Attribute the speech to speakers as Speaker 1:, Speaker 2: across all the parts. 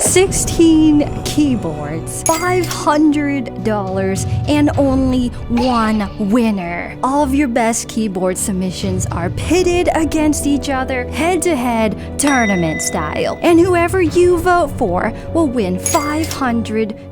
Speaker 1: 16 keyboards, $500, and only one winner. All of your best keyboard submissions are pitted against each other, head-to-head, tournament style. And whoever you vote for will win $500.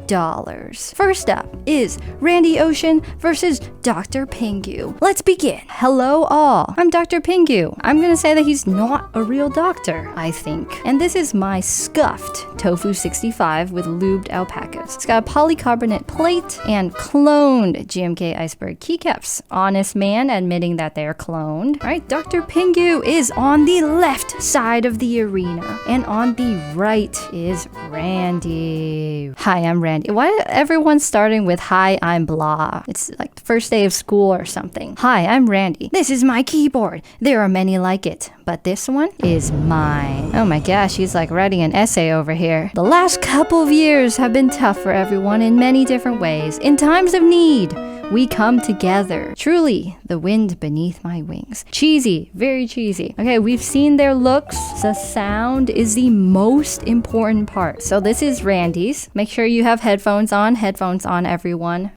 Speaker 1: First up is Randy Ocean versus Dr. Pingu. Let's begin. Hello all, I'm Dr. Pingu. I'm gonna say that he's not a real doctor, I think. And this is my scuffed Tofu 65 with lubed alpacas. It's got a polycarbonate plate and cloned GMK Iceberg keycaps. Honest man admitting that they're cloned. Right, Dr. Pingu is on the left side of the arena, and on the right is Randy. Hi, I'm Randy. Why is everyone starting with hi, I'm blah? It's like the first day of school or something. Hi, I'm Randy. This is my keyboard. There are many like it, but this one is mine. Oh my gosh, he's like writing an essay over here. The last couple of years have been tough for everyone in many different ways. In times of need, we come together. Truly, the wind beneath my wings. Cheesy, very cheesy. Okay, we've seen their looks. The sound is the most important part. So this is Randy's. Make sure you have headphones on. Headphones on, everyone.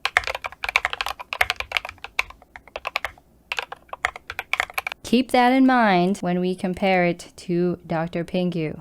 Speaker 1: Keep that in mind when we compare it to Dr. Pingu.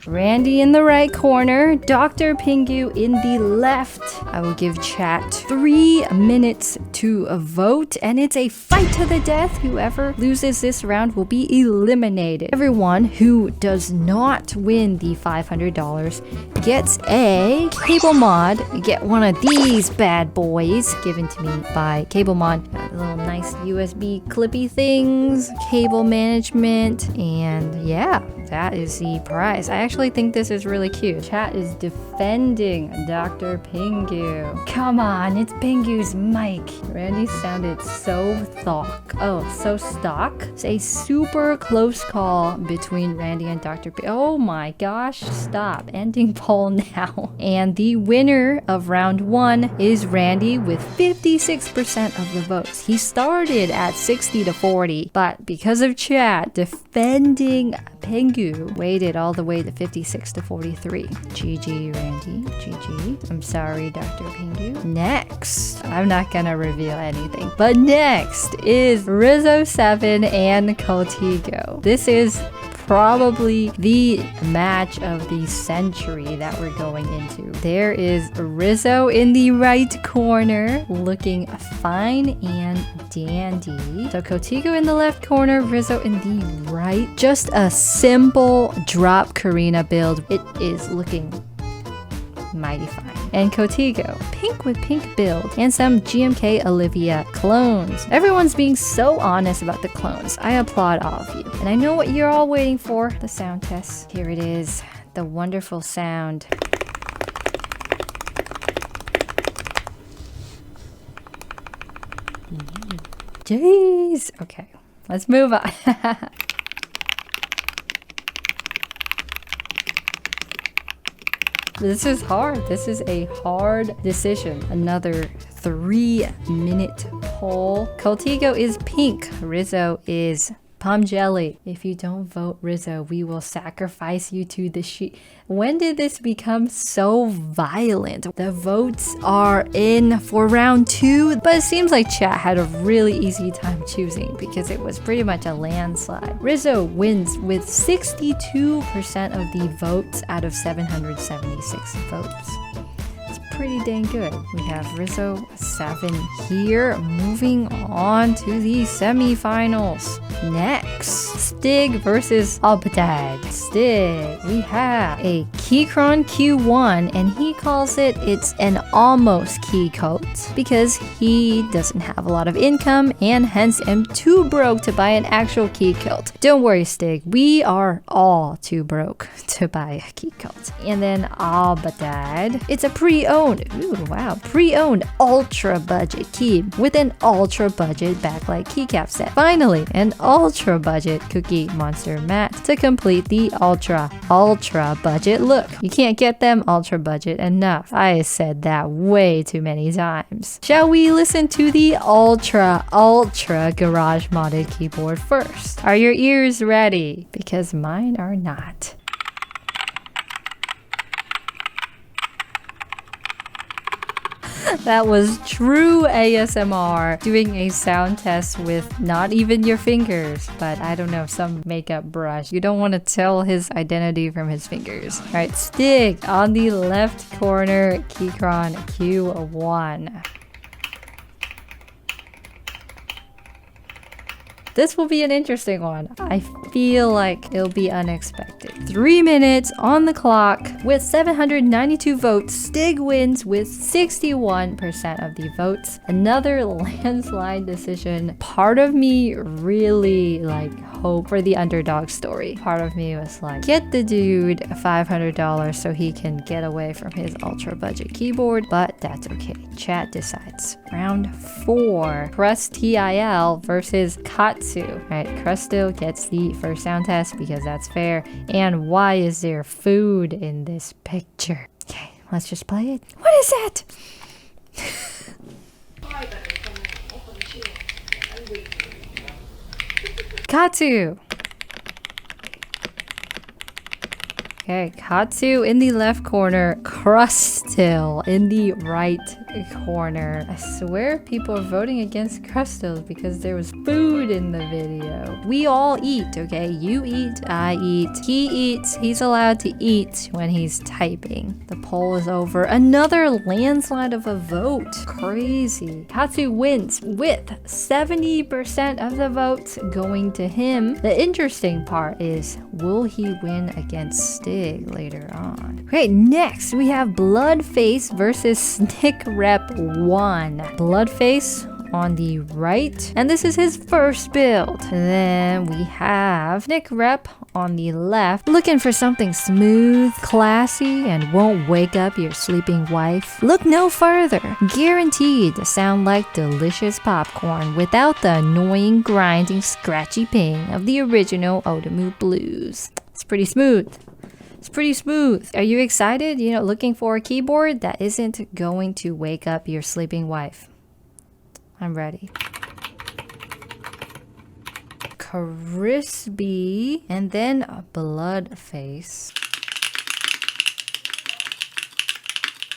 Speaker 1: Randy in the right corner, Dr. Pingu in the left. I will give chat 3 minutes to vote, and it's a fight to the death. Whoever loses this round will be eliminated. Everyone who does not win the $500 gets a cable mod. You get one of these bad boys given to me by Cable Mod. Little nice USB clippy things, cable management, and yeah, that is the prize. I actually think this is really cute. Chat is defending Dr. Pingu. Come on, it's Pingu's mic. Randy sounded so so stock. It's a super close call between Randy and Dr. Pingu. Oh my gosh, stop. Ending poll now. And the winner of round 1 is Randy with 56% of the votes. He started at 60-40, but because of chat defending Pingu, waited all the way to 56-43. GG, Randy. GG. I'm sorry, Dr. Pingu. Next, I'm not gonna reveal anything, but next is Rizzo 7 and Coltigo. This is probably the match of the century that we're going into. There is Rizzo in the right corner, looking fine and dandy. So Coltigo in the left corner, Rizzo in the right. Just a simple drop Karina build. It is looking mighty fine. And Coltigo, pink with pink build, and some GMK Olivia clones. Everyone's being so honest about the clones. I applaud all of you. And I know what you're all waiting for, the sound test. Here it is, the wonderful sound. Jeez. Okay, let's move on. This is hard. This is a hard decision. Another 3-minute poll. Coltigo is pink. Rizzo is palm jelly. If you don't vote Rizzo, we will sacrifice you to the sheep. When did this become so violent? The votes are in for round 2, but it seems like chat had a really easy time choosing because it was pretty much a landslide. Rizzo wins with 62% of the votes out of 776 votes. Pretty dang good. We have Rizzo 7 here. Moving on to the semifinals. Next, Stig versus Albadad. Stig, we have a Keychron Q1, and he calls it's an almost key coat because he doesn't have a lot of income and hence am too broke to buy an actual key coat. Don't worry, Stig, we are all too broke to buy a key coat. And then Albadad, it's a pre-owned, pre-owned ultra budget key with an ultra budget backlight keycap set. Finally, an ultra budget Cookie Monster mat to complete the ultra budget look. You can't get them ultra budget enough. I said that way too many times. Shall we listen to the ultra garage modded keyboard first? Are your ears ready? Because mine are not. That was true ASMR, doing a sound test with not even your fingers, but I don't know, some makeup brush. You don't want to tell his identity from his fingers. All right, Stig on the left corner, Keychron Q1. This will be an interesting one. I feel like it'll be unexpected. 3 minutes on the clock with 792 votes. Stig wins with 61% of the votes. Another landslide decision. Part of me really hope for the underdog story. Part of me was like, get the dude $500 so he can get away from his ultra budget keyboard, but that's okay. Chat decides. Round 4. Crust TIL versus Katsu. Alright, Crust still gets the first sound test because that's fair. And why is there food in this picture? Okay, let's just play it. What is that? Katsu! Okay, Katsu in the left corner, Crustil in the right corner. I swear people are voting against Crustil because there was food in the video. We all eat, okay? You eat, I eat, he eats. He's allowed to eat when he's typing. The poll is over. Another landslide of a vote. Crazy. Katsu wins with 70% of the votes going to him. The interesting part is, will he win against Stig later on? Okay, next we have Bloodface versus Snick Rep 1. Bloodface on the right, and this is his first build. And then we have Snick Rep on the left, looking for something smooth, classy, and won't wake up your sleeping wife. Look no further. Guaranteed to sound like delicious popcorn without the annoying, grinding, scratchy ping of the original Otamu Blues. It's pretty smooth. It's pretty smooth. Are you excited? You know, looking for a keyboard that isn't going to wake up your sleeping wife. I'm ready. Crispy, and then a Bloodface.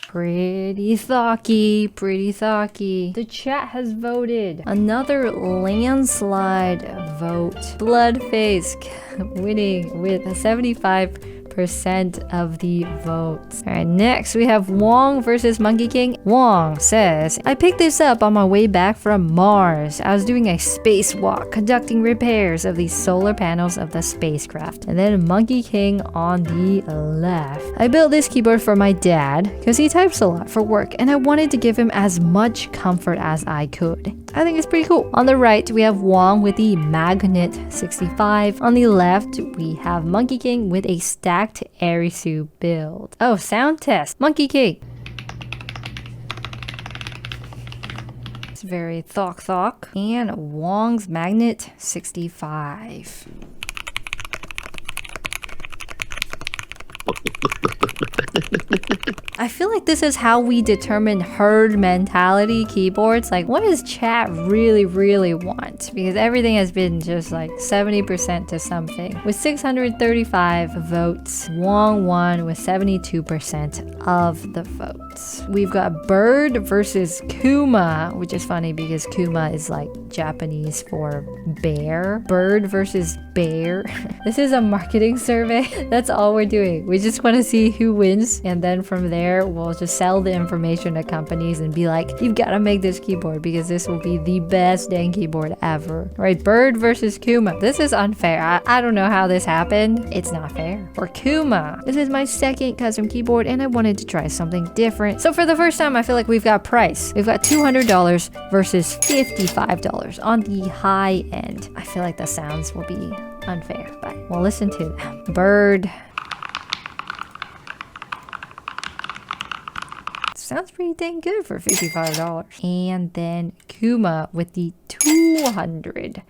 Speaker 1: Pretty thocky, pretty thocky. The chat has voted. Another landslide vote. Bloodface winning with 75% of the votes. Alright, next we have Wong versus Monkey King. Wong says, I picked this up on my way back from Mars. I was doing a spacewalk, conducting repairs of the solar panels of the spacecraft. And then Monkey King on the left. I built this keyboard for my dad because he types a lot for work and I wanted to give him as much comfort as I could. I think it's pretty cool. On the right, we have Wong with the Magnet 65. On the left, we have Monkey King with a stacked Arisu build. Oh, sound test. Monkey King. It's very thok. And Wong's Magnet 65. I feel like this is how we determine herd mentality keyboards. Like, what does chat really want? Because everything has been just like 70% to something. With 635 votes, Wong won with 72% of the votes. We've got Bird versus Kuma, which is funny because Kuma is like Japanese for bear. Bird versus bear. This is a marketing survey. That's all we're doing. We just want to see who wins, and then from there we'll just sell the information to companies and be like, you've got to make this keyboard because this will be the best dang keyboard ever. All right, Bird versus Kuma. This is unfair. I don't know how this happened. It's not fair. For Kuma, this is my second custom keyboard and I wanted to try something different. So for the first time, I feel like we've got price. We've got $200 versus $55 on the high end. I feel like the sounds will be unfair, but we'll listen to them. Bird. Sounds pretty dang good for $55. And then Kuma with the 200.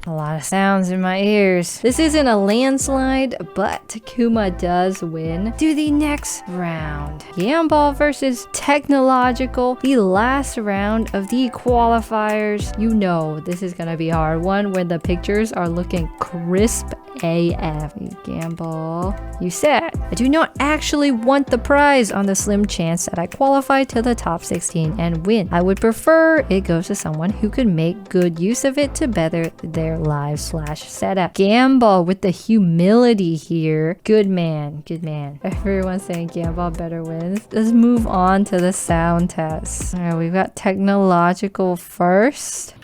Speaker 1: A lot of sounds in my ears. This isn't a landslide, but Takuma does win to the next round. Gambal versus Technological, the last round of the qualifiers. You know this is gonna be a hard one when the pictures are looking crisp AF. Gambal, you said, I do not actually want the prize on the slim chance that I qualify to the top 16 and win. I would prefer it goes to someone who could make good use of it to better their lives/setup. Gambal with the humility here. Good man, good man. Everyone's saying Gambal better wins. Let's move on to the sound test. All right, we've got Technological first.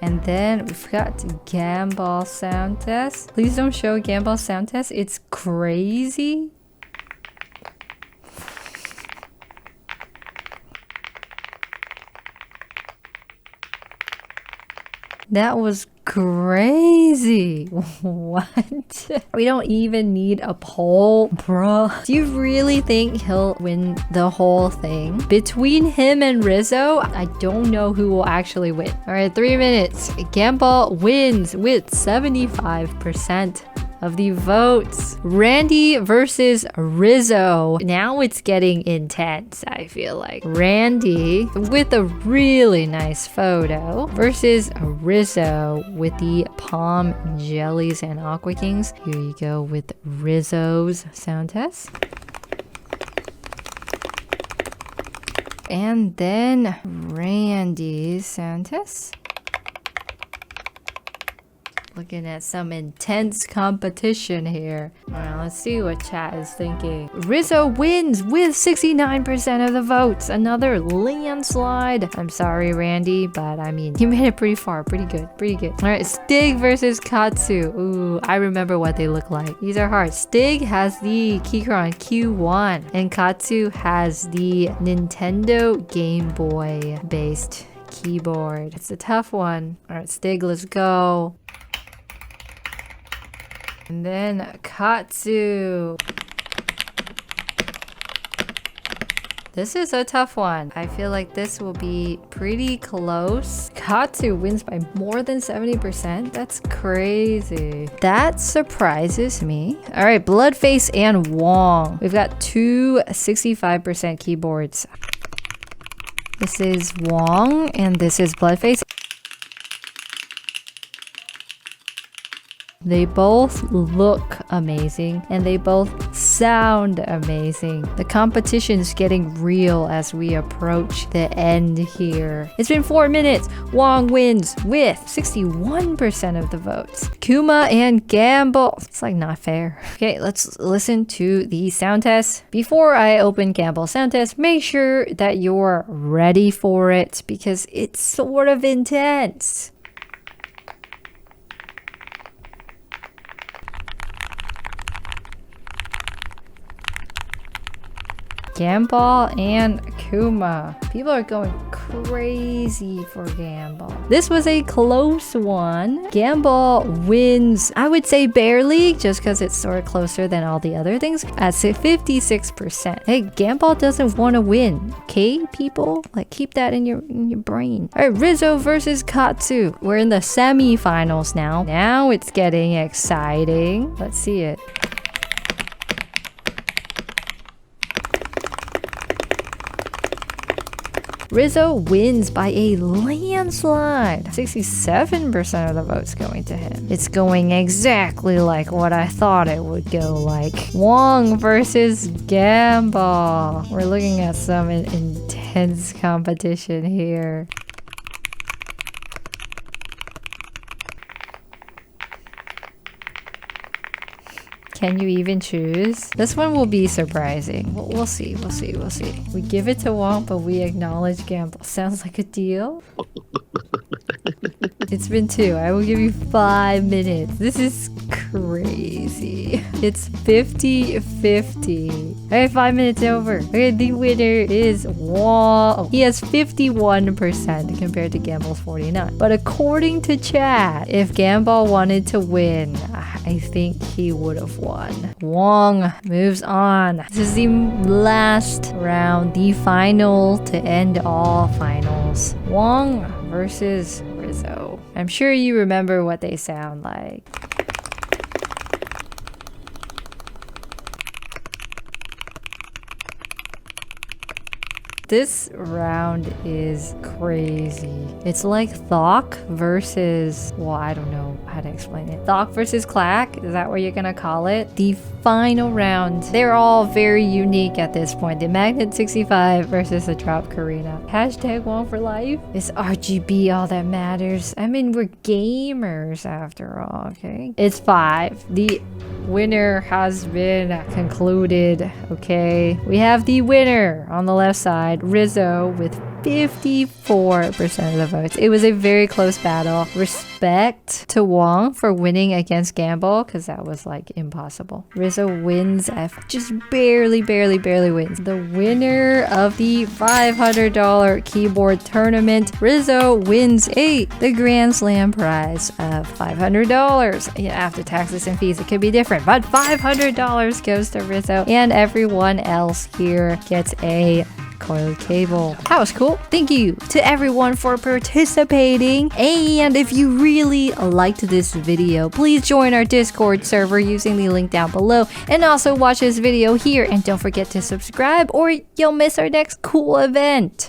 Speaker 1: And then we've got Gambal sound test. Please don't show Gambal sound test. It's crazy. That was crazy. What? We don't even need a poll, bruh. Do you really think he'll win the whole thing? Between him and Rizzo, I don't know who will actually win. All right, 3 minutes. Gambal wins with 75% of the votes. Randy versus Rizzo. Now it's getting intense, I feel like. Randy with a really nice photo versus Rizzo with the palm jellies and aqua kings. Here you go with Rizzo's sound test. And then Randy's sound test. Looking at some intense competition here. Alright, let's see what chat is thinking. Rizzo wins with 69% of the votes. Another landslide. I'm sorry, Randy, but I mean, you made it pretty far. Pretty good. Pretty good. Alright, Stig versus Katsu. Ooh, I remember what they look like. These are hard. Stig has the Keychron Q1, and Katsu has the Nintendo Game Boy based keyboard. It's a tough one. Alright, Stig, let's go. And then Katsu. This is a tough one. I feel like this will be pretty close. Katsu wins by more than 70%. That's crazy. That surprises me. All right, Bloodface and Wong. We've got two 65% keyboards. This is Wong and this is Bloodface. They both look amazing and they both sound amazing. The competition's getting real as we approach the end here. It's been 4 minutes. Wong wins with 61% of the votes. Kuma and Gambal. It's like not fair. Okay, let's listen to the sound test. Before I open Gambal's sound test, make sure that you're ready for it because it's sort of intense. Gambal and Kuma. People are going crazy for Gambal. This was a close one. Gambal wins, I would say barely, just because it's sort of closer than all the other things, at 56%. Hey, Gambal doesn't want to win. Okay, people? Like, keep that in your brain. All right, Rizzo versus Katsu. We're in the semi-finals now. Now it's getting exciting. Let's see it. Rizzo wins by a landslide. 67% of the votes going to him. It's going exactly like what I thought it would go like. Wong versus Gambal. We're looking at some intense competition here. Can you even choose? This one will be surprising. We'll see, we'll see, we'll see. We give it to Wong, but we acknowledge Gambal. Sounds like a deal? It's been 2. I will give you 5 minutes. This is crazy. It's 50-50. Okay, 5 minutes over. Okay, the winner is Wong. He has 51% compared to Gambal's 49%. But according to chat, if Gambal wanted to win, I think he would have won. Wong moves on. This is the last round, the final to end all finals. Wong versus Rizzo. So I'm sure you remember what they sound like. This round is crazy. It's like Thok versus, well, I don't know how to explain it. Thok versus Clack, is that what you're gonna call it? The final round. They're all very unique at this point. The Magnet 65 versus the Drop Karina. Hashtag Wong for life. It's RGB all that matters. I mean, we're gamers after all, okay? It's 5. The winner has been concluded, okay? We have the winner on the left side, Rizzo, with 54% of the votes. It was a very close battle. Respect to Wong for winning against Gambal, because that was like impossible. Rizzo wins, just barely wins. The winner of the $500 keyboard tournament, Rizzo wins the Grand Slam prize of $500. Yeah, after taxes and fees, it could be different, but $500 goes to Rizzo, and everyone else here gets a coiled cable. That was cool. Thank you to everyone for participating. And if you really liked this video, please join our Discord server using the link down below, and also watch this video here, and don't forget to subscribe or you'll miss our next cool event.